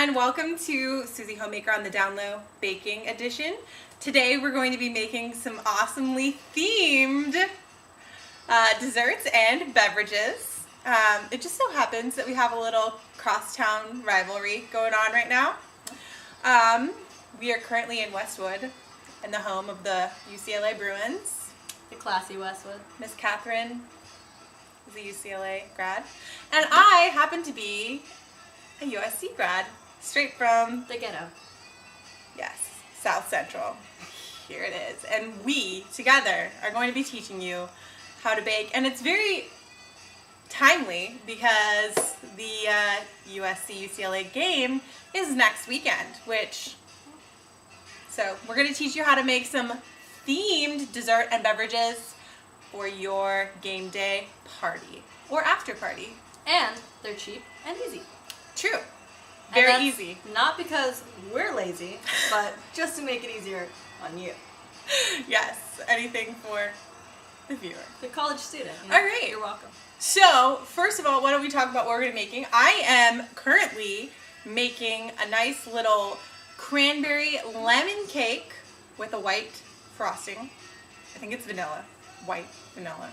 and welcome to Suzie Homemaker on the Down Low Baking Edition. Today we're going to be making some awesomely themed desserts and beverages. It just so happens that we have a little crosstown rivalry going on right now. We are currently in Westwood, in the home of the UCLA Bruins. The classy Westwood. Miss Catherine is a UCLA grad, and I happen to be a USC grad, straight from the ghetto. Yes, South Central. Here it is. And we, together, are going to be teaching you how to bake. And it's very timely because the USC-UCLA game is next weekend, so we're going to teach you how to make some themed dessert and beverages for your game day party or after party. And they're cheap and easy. True. Very easy. Not because we're lazy, but just to make it easier on you. Yes, anything for the viewer. The college student. All right. You're welcome. So, first of all, why don't we talk about what we're going to be making? I am currently making a nice little cranberry lemon cake with a white frosting. I think it's vanilla. White vanilla.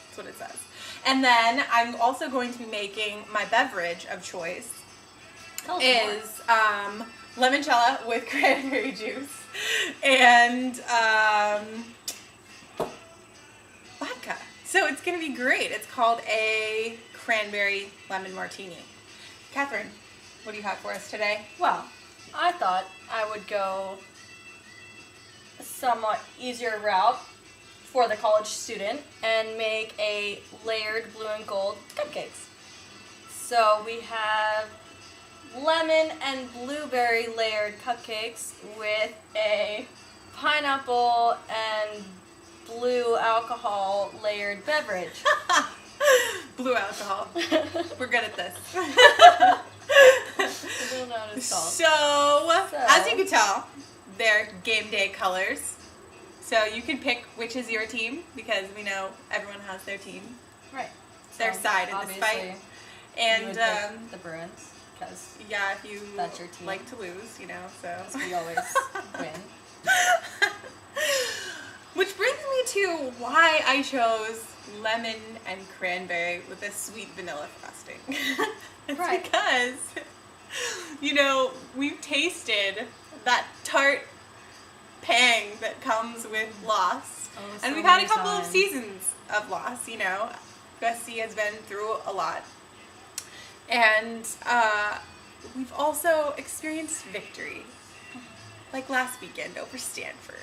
That's what it says. And then I'm also going to be making my beverage of choice. Is limoncello with cranberry juice and vodka. So it's going to be great. It's called a cranberry lemon martini. Catherine, what do you have for us today? Well, I thought I would go a somewhat easier route for the college student and make a layered blue and gold cupcakes. So we have lemon and blueberry layered cupcakes with a pineapple and blue alcohol layered beverage. Blue alcohol. We're good at this. I don't know what it's called. So, as you can tell, they're game day colors. So you can pick which is your team because we know everyone has their team. Right. Their side in this fight. And you would pick the Bruins. Yeah, if you that's your team. Like to lose, so we always win. Which brings me to why I chose lemon and cranberry with a sweet vanilla frosting. It's right. Because, we've tasted that tart pang that comes with loss. And we've had a couple of seasons of loss, USC has been through a lot. And we've also experienced victory, like last weekend over Stanford.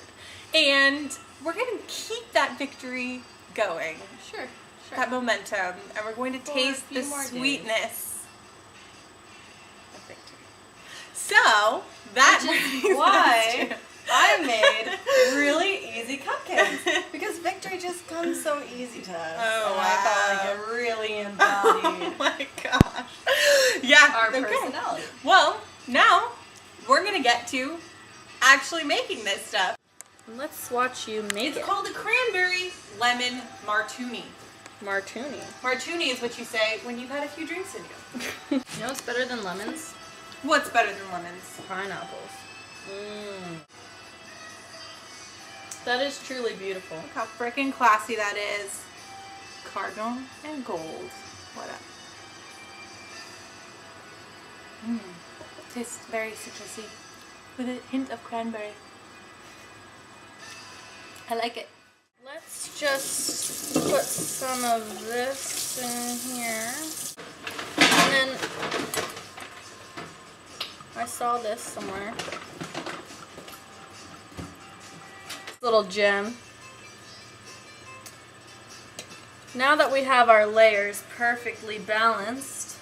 And we're going to keep that victory going. Sure. That momentum. And we're going to taste the sweetness of victory. So, that is why I made really easy cupcakes. Because victory just comes so easy to us. Oh, and wow. I felt like it really embodied Oh my gosh. Yeah. our personality. Well, now we're going to get to actually making this stuff. Let's watch you make It's called a cranberry lemon martini. Martini. Martini is what you say when you've had a few drinks in you. You know what's better than lemons? What's better than lemons? Pineapples. That is truly beautiful. Look how freaking classy that is. Cardinal and gold. What up? Tastes very citrusy with a hint of cranberry. I like it. Let's just put some of this in here. And then I saw this somewhere. Little gem. Now that we have our layers perfectly balanced,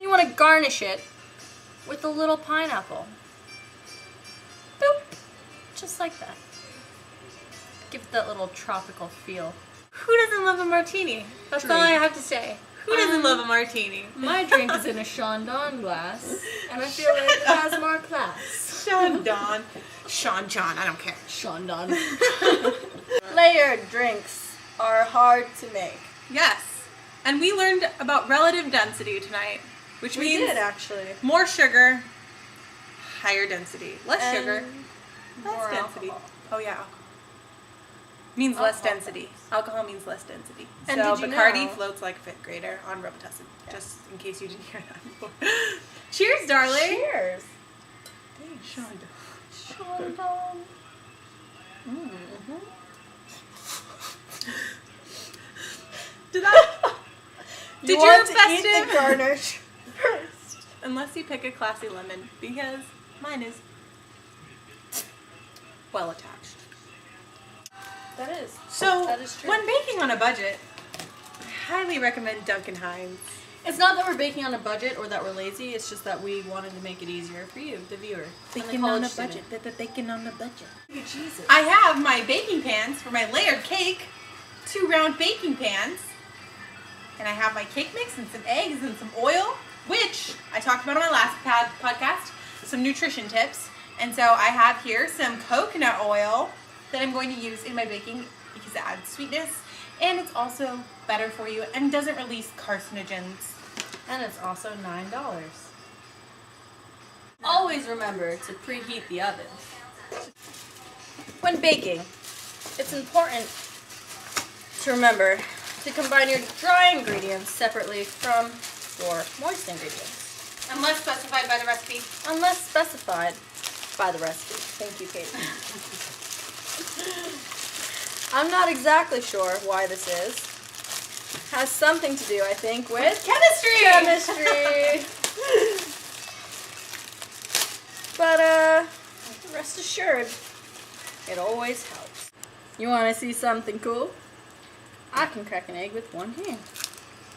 you want to garnish it with a little pineapple. Boop! Just like that. Give it that little tropical feel. Who doesn't love a martini? That's all I have to say. Who doesn't love a martini? My drink is in a Chandon glass, and I feel like it has more class. Chandon. Sean John, I don't care. Chandon. Layered drinks are hard to make. Yes. And we learned about relative density tonight which We means did actually. more sugar, higher density. Less And sugar, more less density. alcohol. Oh yeah, alcohol. Means less Alcohol density. fats. Alcohol means less density. And so did you Bacardi know- floats like a 5th grader on Robitussin. Just in case you didn't hear that before. Cheers, darling. Cheers. Shonda. Shonda. Did You your want to eat festive? the garnish first. Unless you pick a classy lemon, because mine is well attached. That is. So, That is true. when baking on a budget, I highly recommend Duncan Hines. It's not that we're baking on a budget or that we're lazy. It's just that we wanted to make it easier for you, the viewer. and the Baking college on a student. budget. Baking on a budget. Jesus. I have my baking pans for my layered cake, 2 round baking pans, and I have my cake mix and some eggs and some oil, which I talked about on my last podcast, some nutrition tips. And so I have here some coconut oil that I'm going to use in my baking because it adds sweetness, and it's also better for you and doesn't release carcinogens. And it's also $9. Always remember to preheat the oven. When baking, it's important to remember to combine your dry ingredients separately from your moist ingredients, Unless specified by the recipe. unless specified by the recipe. Thank you, Kate. I'm not exactly sure why this is. Has something to do, I think, with Chemistry! But, rest assured, it always helps. You want to see something cool? I can crack an egg with one hand.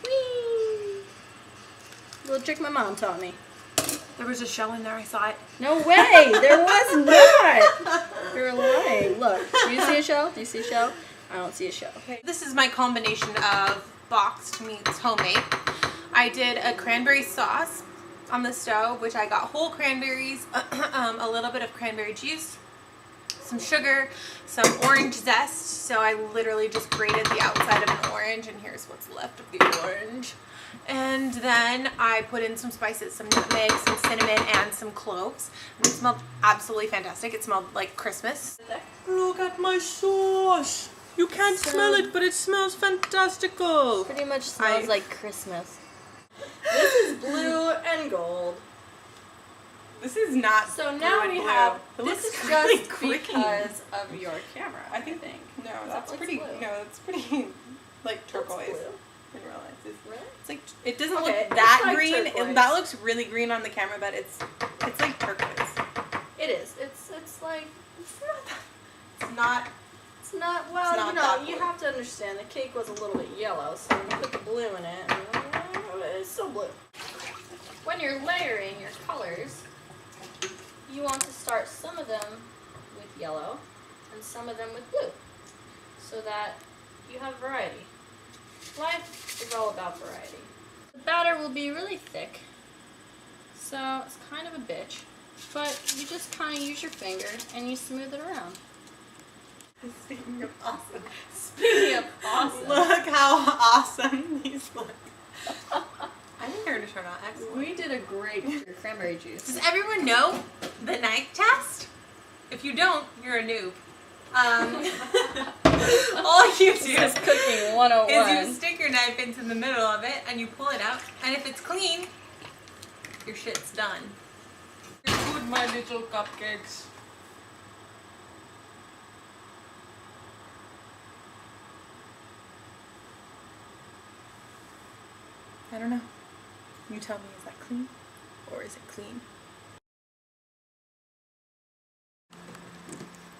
Whee! Little trick my mom taught me. There was a shell in there, I saw it. No way! There was not! You're lying. Look, do you see a shell? Do you see a shell? I don't see a shell. Okay. This is my combination of boxed meets homemade. I did a cranberry sauce on the stove, which I got whole cranberries, a little bit of cranberry juice, some sugar, some orange zest. So I literally just grated the outside of an orange, and here's what's left of the orange. And then I put in some spices, some nutmeg, some cinnamon, and some cloves. And it smelled absolutely fantastic. It smelled like Christmas. Look at my sauce. You can't smell it, but it smells fantastical. Pretty much smells like Christmas. This is blue and gold. This is not. So now blue we and have. blue. It This looks is really just creamy. because of your camera. I think. No, That that's looks pretty. blue. No, that's pretty like turquoise. Blue. I didn't realize Really? it's like it doesn't Okay, look it's that like green. turquoise. That looks really green on the camera, but it's like turquoise. It is. It's like. It's not. It's not. Well, It's not that you blue. have to understand the cake was a little bit yellow, so when you put the blue in it, it's still blue. When you're layering your colors, you want to start some of them with yellow and some of them with blue, so that you have variety. Life is all about variety. The batter will be really thick, so it's kind of a bitch, but you just kind of use your finger and you smooth it around. Speaking of awesome. Speaking of awesome. Look how awesome these look. I think they're gonna turn out excellent. We did a great cranberry juice. Does everyone know the knife test? If you don't, you're a noob. All you do This is cooking is 101. you stick your knife into the middle of it and you pull it out, and if it's clean, your shit's done. You're good, my little cupcakes. I don't know. You tell me, is that clean or is it clean?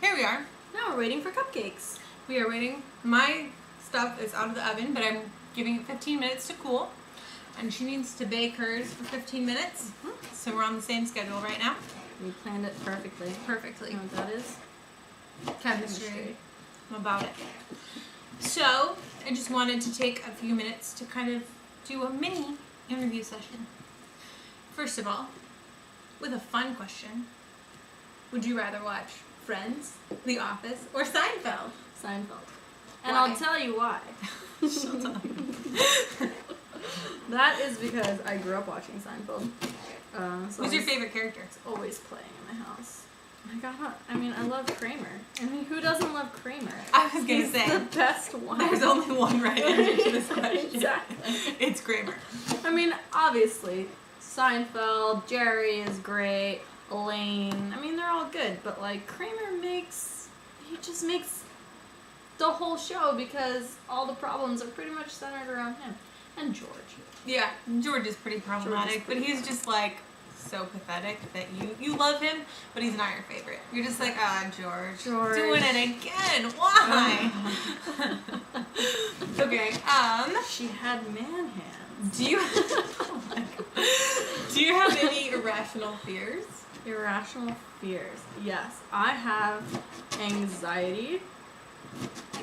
Here we are. Now we're waiting for cupcakes. We are waiting. My stuff is out of the oven, but I'm giving it 15 minutes to cool. And she needs to bake hers for 15 minutes. So we're on the same schedule right now. We planned it perfectly. Perfectly. You know what that is? Chemistry. I'm about it. So I just wanted to take a few minutes to kind of do a mini interview session. First of all, with a fun question. Would you rather watch Friends, The Office, or Seinfeld? Seinfeld. And Why? I'll tell you why. Shut up. That is because I grew up watching Seinfeld. So Who's your favorite character? It's always playing in my house. I love Kramer. I mean, who doesn't love Kramer? I was gonna He's say the best one. there's only one right answer to this question. Exactly. It's Kramer. I mean, obviously, Seinfeld, Jerry is great, Elaine. I mean, they're all good, but like Kramer just makes the whole show because all the problems are pretty much centered around him and George. Yeah, George is pretty problematic, but he's just like so pathetic that you love him, but he's not your favorite. You're just like, George. Doing it again. Why? Okay. She had man hands. Do you oh my God. Do you have any irrational fears? Irrational fears. Yes, I have anxiety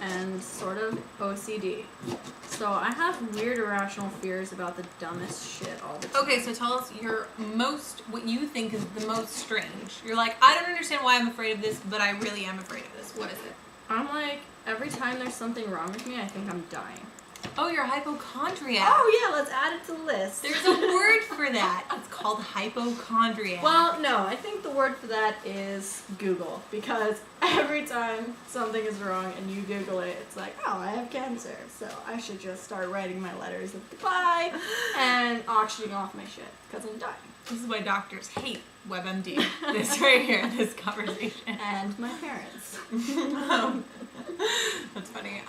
and sort of OCD. So I have weird irrational fears about the dumbest shit all the time. Okay, so tell us what you think is the most strange. You're like, I don't understand why I'm afraid of this, but I really am afraid of this. What is it? I'm like, every time there's something wrong with me, I think I'm dying. Oh, you're a hypochondriac. Oh yeah, let's add it to the list. There's a word for that. It's called hypochondriac. Well, no, I think the word for that is Google, because every time something is wrong and you Google it, it's like, oh, I have cancer, so I should just start writing my letters of goodbye and auctioning off my shit, because I'm dying. This is why doctors hate WebMD. This right here, this conversation. And my parents. That's funny.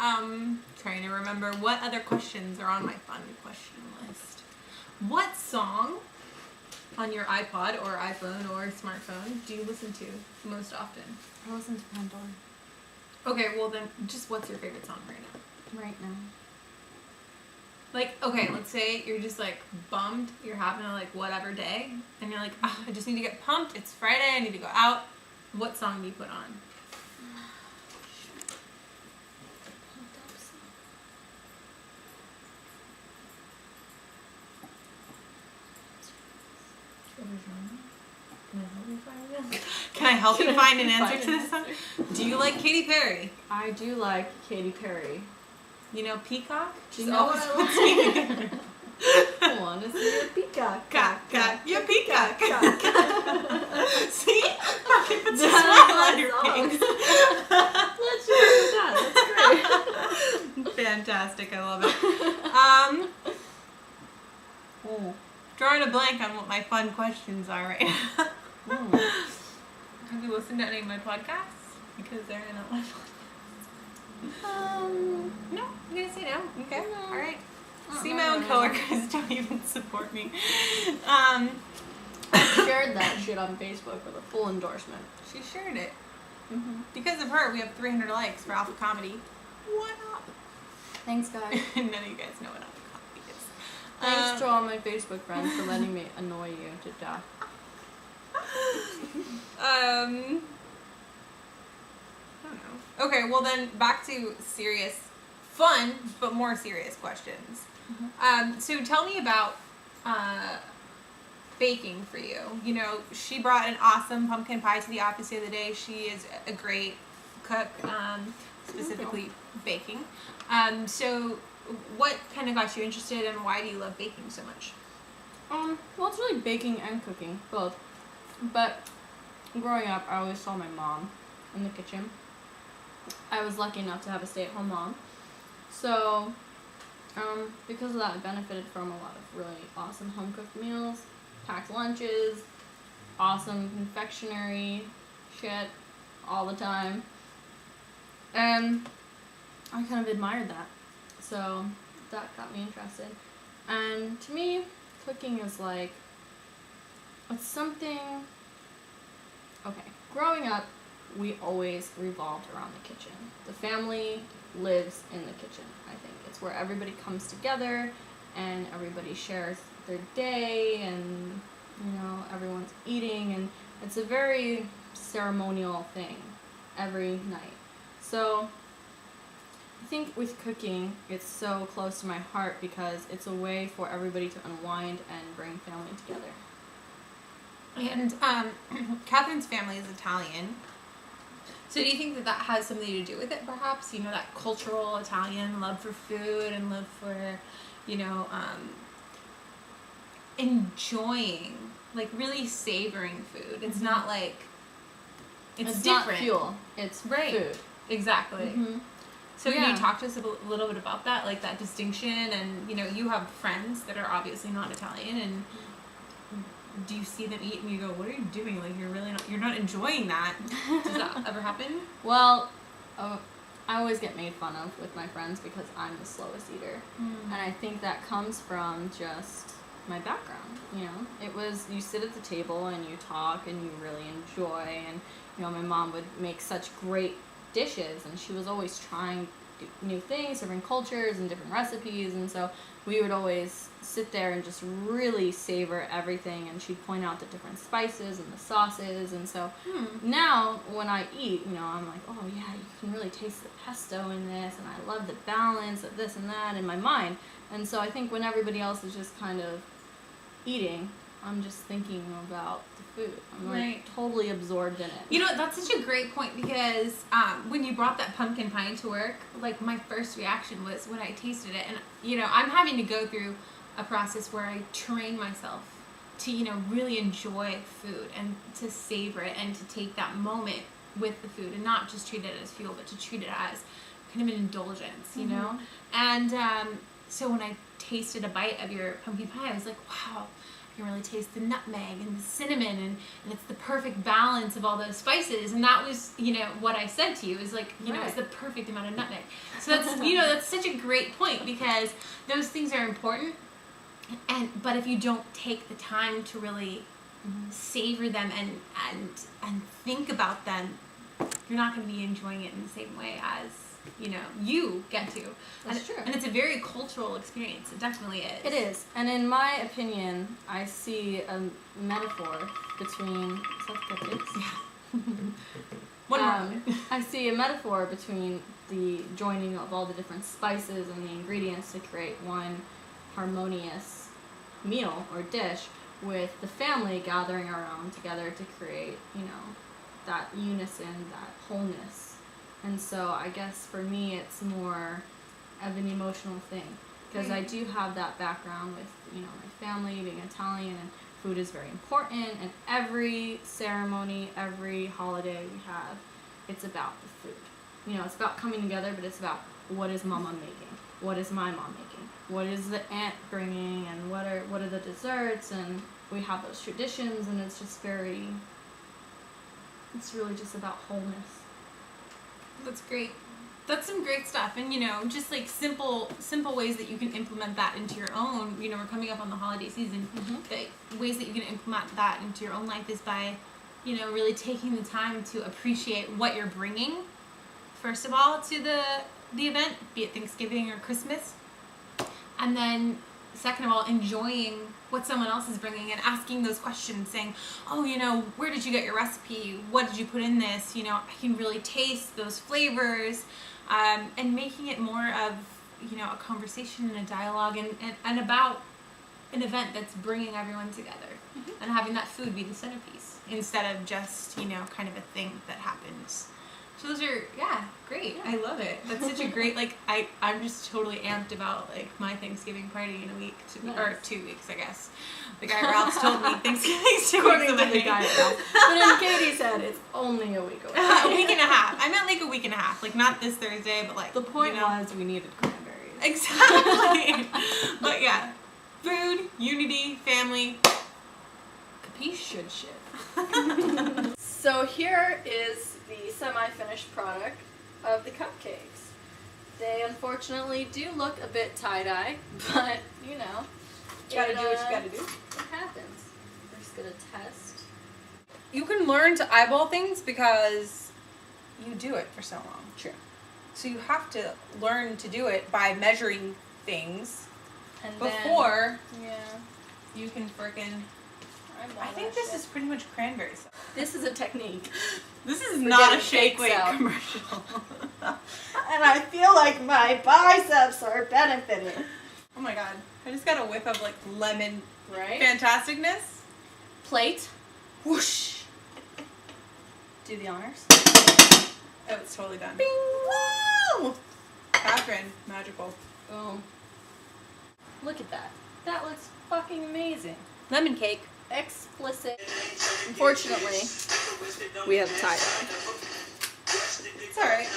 Trying to remember what other questions are on my fun question list. What song on your iPod or iPhone or smartphone do you listen to most often? I listen to Pandora. Okay, well then, just what's your favorite song right now? Right now. Like, okay, let's say you're just like bummed, you're having a like whatever day, and you're like, I just need to get pumped, it's Friday, I need to go out. What song do you put on? Can I help you find an answer to this song? Do you like Katy Perry? I do like Katy Perry. You know Peacock? Do you know what I like? I want to see your peacock. Cock, your peacock. See? I put That's a smile on your song. face. Let's just do that. That's great. Fantastic, I love it. Drawing a blank on what my fun questions are right now. Have you listened to any of my podcasts? Because they're not my podcasts. No, I'm gonna say no. Okay, No. all right. See, my own coworkers don't even support me. I shared that shit on Facebook with a full endorsement. She shared it. Because of her, we have 300 likes for Alpha Comedy. What up? Thanks, guys. None of you guys know what Alpha Comedy is. Thanks to all my Facebook friends for letting me annoy you to death. I don't know. Okay, well then back to serious, fun, but more serious questions. So tell me about baking for you. You know, she brought an awesome pumpkin pie to the office the other day. She is a great cook, specifically baking. So what kind of got you interested and why do you love baking so much? Well, it's really baking and cooking, both. But growing up, I always saw my mom in the kitchen. I was lucky enough to have a stay-at-home mom. So, because of that, I benefited from a lot of really awesome home-cooked meals, packed lunches, awesome confectionery shit all the time. And I kind of admired that. So, that got me interested. And to me, cooking is like, it's something, okay, growing up, we always revolved around the kitchen. The family lives in the kitchen, I think. It's where everybody comes together and everybody shares their day and, you know, everyone's eating, and it's a very ceremonial thing every night. So I think with cooking, it's so close to my heart because it's a way for everybody to unwind and bring family together. And Catherine's family is Italian. So do you think that that has something to do with it, perhaps? You know, that cultural Italian love for food and love for, you know, enjoying, like really savoring food. It's not like it's not different. fuel. It's food. Exactly. Mm-hmm. So can you talk to us a little bit about that, like that distinction? And you have friends that are obviously not Italian, and do you see them eat and you go, "What are you doing? Like you're not enjoying that." Does that ever happen? Well, I always get made fun of with my friends because I'm the slowest eater, and I think that comes from just my background. It was you sit at the table and you talk and you really enjoy, and my mom would make such great dishes, and she was always trying new things, different cultures and different recipes, and so we would always sit there and just really savor everything, and she'd point out the different spices and the sauces, and so now when I eat, I'm like, oh yeah, you can really taste the pesto in this, and I love the balance of this and that in my mind. And so I think when everybody else is just kind of eating, I'm just thinking about the food. I'm like totally absorbed in it. That's such a great point, because when you brought that pumpkin pie to work, like my first reaction was when I tasted it, and I'm having to go through a process where I train myself to really enjoy food and to savor it and to take that moment with the food and not just treat it as fuel, but to treat it as kind of an indulgence, And so when I tasted a bite of your pumpkin pie, I was like, wow. You can really taste the nutmeg and the cinnamon, and it's the perfect balance of all those spices. And that was, what I said to you is like, it's the perfect amount of nutmeg. So that's, that's such a great point, because those things are important. But if you don't take the time to really savor them and think about them, you're not going to be enjoying it in the same way as you get to. That's true. And it's a very cultural experience. It definitely is. It is. And in my opinion, I see a metaphor between... Is that the cupcakes? Yeah. One more. I see a metaphor between the joining of all the different spices and the ingredients to create one harmonious meal or dish, with the family gathering around together to create, that unison, that wholeness. And so I guess for me it's more of an emotional thing, because I do have that background with, my family being Italian, and food is very important, and every ceremony, every holiday we have, it's about the food. It's about coming together, but it's about what is mama making? What is my mom making? What is the aunt bringing? And what are the desserts? And we have those traditions, and it's just it's really just about wholeness. That's great. That's some great stuff. And, just like simple ways that you can implement that into your own, we're coming up on the holiday season. The ways that you can implement that into your own life is by, really taking the time to appreciate what you're bringing, first of all, to the event, be it Thanksgiving or Christmas. And then, second of all, enjoying what someone else is bringing and asking those questions, saying, oh, where did you get your recipe? What did you put in this? I can really taste those flavors, and making it more of, a conversation and a dialogue and about an event that's bringing everyone together, and having that food be the centerpiece instead of just, kind of a thing that happens. So those are, great. I love it. That's such a great, I'm just totally amped about, my Thanksgiving party in a week, or 2 weeks, I guess. The guy Ralph's told me Thanksgiving's 2 weeks away. The guy Ralph. But in Katie said it's only a week away. A week and a half. I meant a week and a half. Not this Thursday, but The point was we needed cranberries. Exactly. But yeah. Food, unity, family. Capiche? Good shit. So here is the semi-finished product of the cupcakes. They unfortunately do look a bit tie-dye, but you gotta do what you gotta do. It happens. We're just gonna test. You can learn to eyeball things because you do it for so long. True. So you have to learn to do it by measuring things And before then, you can frickin'... I think this this is pretty much cranberry sauce. This is a technique. This is not a shake weight out. commercial. And I feel like my biceps are benefiting. Oh my god. I just got a whiff of lemon Right? fantasticness. Plate. Whoosh. Do the honors. Oh, it's totally done. Bing! Catherine, magical. Boom. Look at that. That looks fucking amazing. Lemon cake. Explicit. Unfortunately, we have tie-dye. It's alright.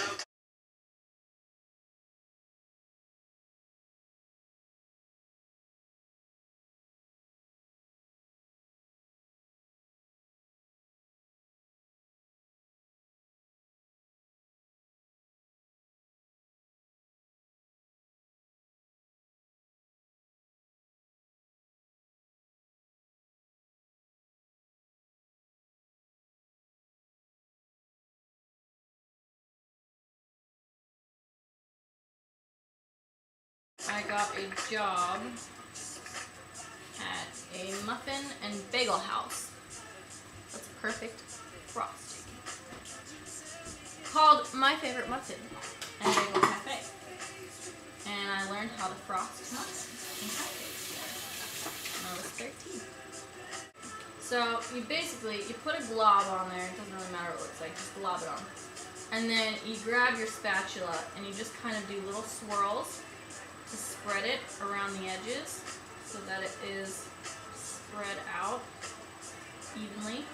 I got a job at a muffin and bagel house. That's a perfect frosting. Called My Favorite Muffin and Bagel Cafe. And I learned how to frost muffins and cupcakes when I was 13. So you put a glob on there. It doesn't really matter what it looks like. Just glob it on. And then you grab your spatula and you just kind of do little swirls to spread it around the edges so that it is spread out evenly.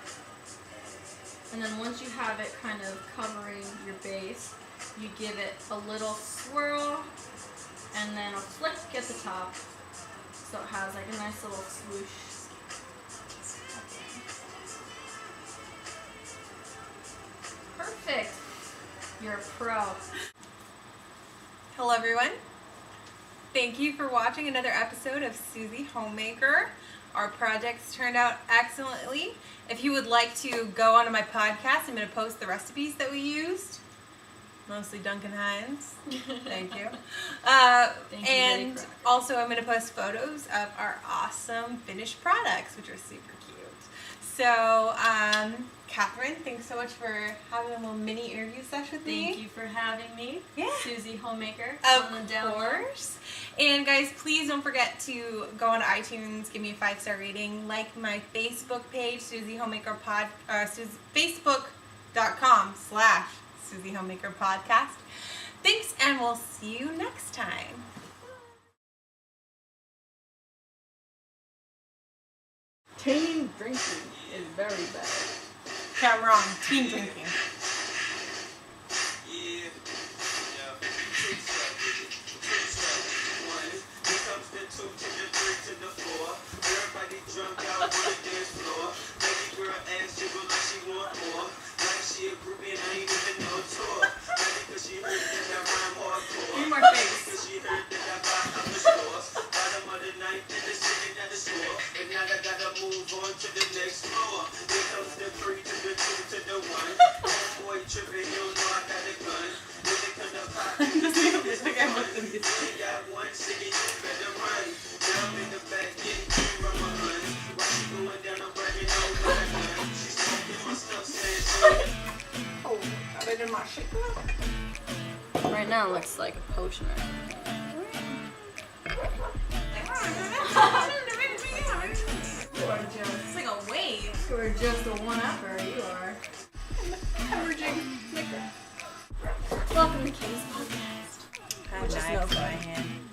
And then once you have it kind of covering your base, you give it a little swirl and then a flick at the top so it has like a nice little swoosh. Perfect! You're a pro. Hello everyone. Thank you for watching another episode of Suzie Homemaker. Our projects turned out excellently. If you would like to go onto my podcast, I'm going to post the recipes that we used. Mostly Duncan Hines. Thank you. Thank you, and really also I'm going to post photos of our awesome finished products, which are super cute. So, Catherine, thanks so much for having a little mini interview session with me. Thank you for having me. Yeah. Suzie Homemaker. Of course. And guys, please don't forget to go on iTunes, give me a 5-star rating, like my Facebook page, Suzie Homemaker Facebook.com/Suzie Homemaker Podcast. Thanks, and we'll see you next time. Teen drinking is very bad. Okay, I'm wrong. Teen drinking. Need more face. Oh, I did my shit. Right now it looks like a potion. You are just, it's like a wave. You are just a one-upper, you are. Hemorrhaging liquor. Welcome to Kay's podcast. Which is no fun.